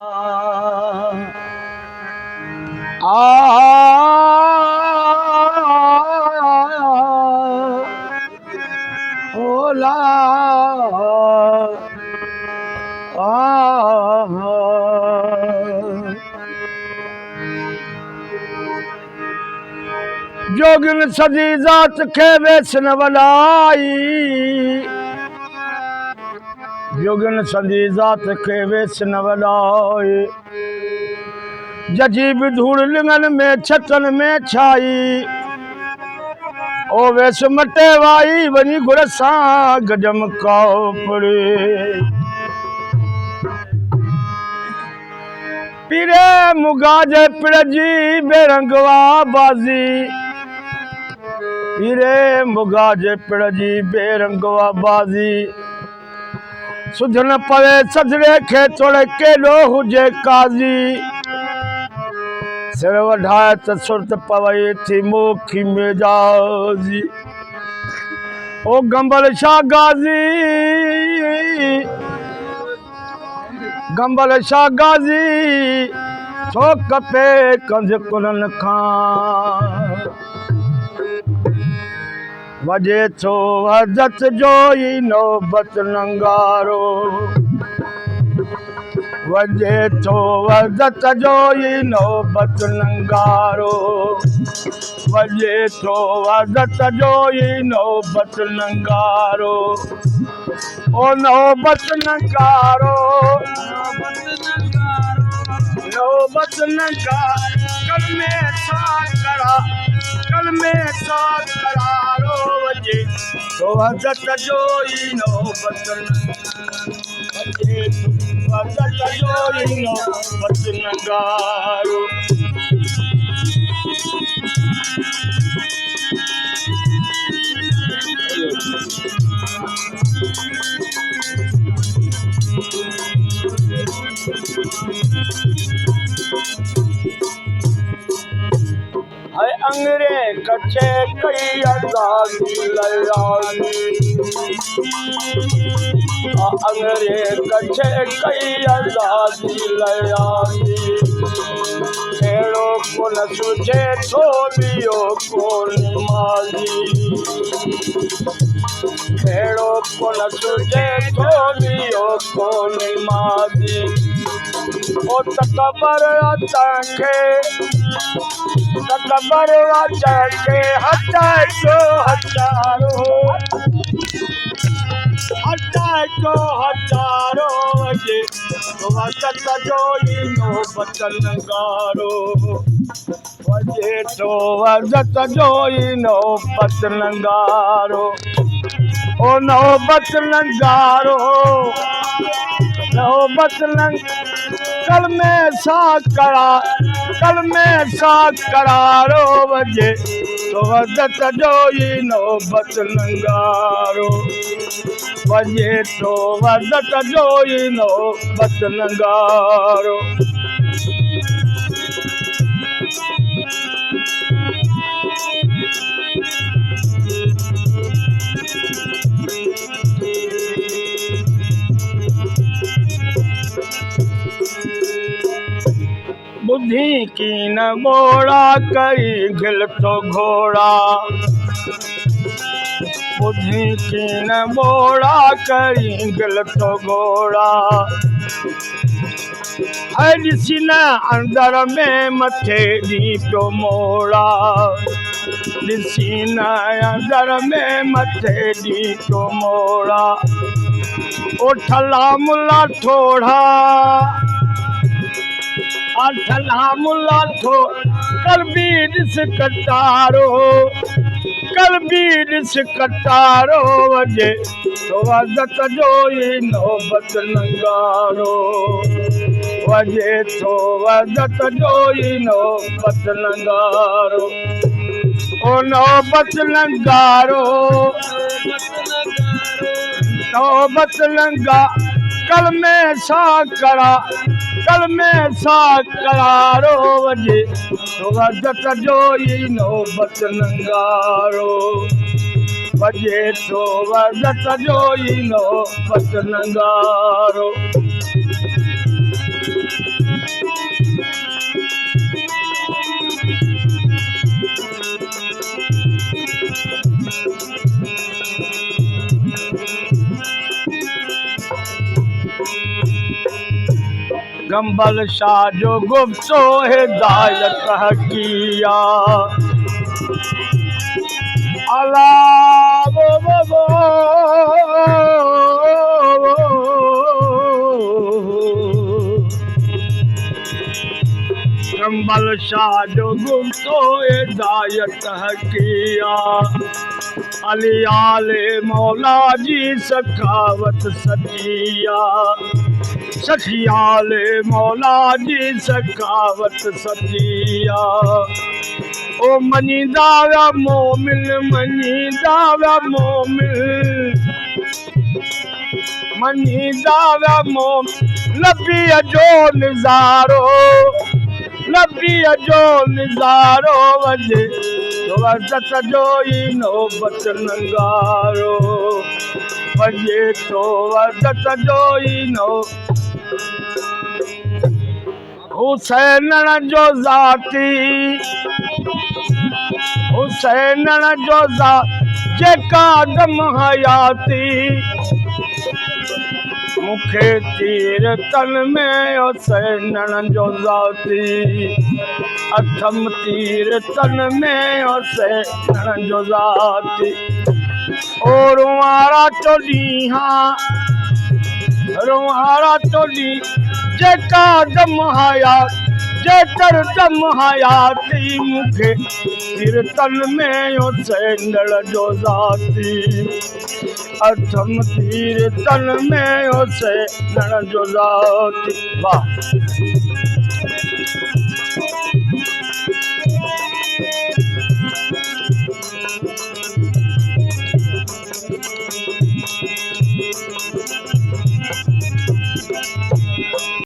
ओला जोगिन सजी जात खे वेसन वलाई जोगिन सजी जात खे वेसन वलाई जजी भी धूड़ लिंगन में छतन में छाई ओ वेस मटे वाई वनी गुरसा गजम काओ पड़े पीरे मुगाजे पिड़जी बेरंगवा बाजी पीरे मुगाजे पिड़जी बेरंगवा बाजी सुधन पवे सजरे खे तोड़े केॾो हुजे काजी सिर वढाए त सुरत पवई थी मोखी मेजाजी ओ गंबल शाह गाजी गंबल शाह गाजी छो कपे कंज कुलन खां वजे थो वदत जो ई नौबत नंगारो वजे थो वदत जो ई नौबत नंगारो वजे थो वदत जो ई नौबत नंगारो ओ नौबत नंगारो नौबत नंगारो कल में साथ करारो वजे तो वदत जो ई नौबत वजे वदत जो ई नौबत नंगारो हाय अंगरे कच्चे कई आजादी लयानी अंगरे कच्चे कई आजादी लयानी खेड़ो को न सुझे थोलियो को निमाजी खेड़ो को न सुझे थोलियो को निमाजी ओ तकबर अचांखे तकबर अचांखे हटाए जो हजारो वजे तो वदत जो ई नौबत नंगारो वजे तो वदत जो ई नौबत नंगारो ओ नौबत नंगारो नौबत नंग कल में सा करारो वजे तो वदत जो ई नौबत नंगारो वजे तो वदत जो ई नौबत नंगारो बुद्धि की न गोड़ा कई गिल तो घोड़ा बुद्धि की न गोड़ा कई गिल तो घोड़ा है ॾिसी न अंदर में मथे दी पियो मोड़ा ॾिसी न अंदर में मथे दी पियो मोड़ा ओ ठला मुला ठोड़ा ठला मुला थो कल भी ॾिस कटारो वजे तो वदत जो ई नौबत नंगारो वजे तो वदत जो ई नौबत नंगारो ओ नौबत नंगारो नौबत नंगा कल में सा करारो वजे तो वदत जो ई नौबत नंगारो वजे तो वदत जो ई नौबत नंगारो गंबल शाह जो गुफ्तो हिदायत किया अला वो गंबल शाह जो गुफ्तो हिदायत किया अली आले मौला जी सखावत सचिया सखियाले मौला जी सखावत सचिया ओ मनीदा व्या मोमिन मनीदा व्या मोमिन मनीदा व्या मोमिन नबी जो निज़ारो नबी जो निज़ारो वजे तो वज़त जो ही नौबत नंगारो वजे तो वज़त जो ही नो हुसैन जो ज़ाती हुसैन जो जेका दम हयाती मुखे तीर तन में हुसैन जो ज़ाती अथम तीर तन में हुसैन जो ज़ाती ओ रुआरा तो डी जेका दम हयात जेकर दम हयाती मुखे तीर तन में हुसैन जो ज़ाती अथम तीर तन में हुसैन जो ज़ाती वाह।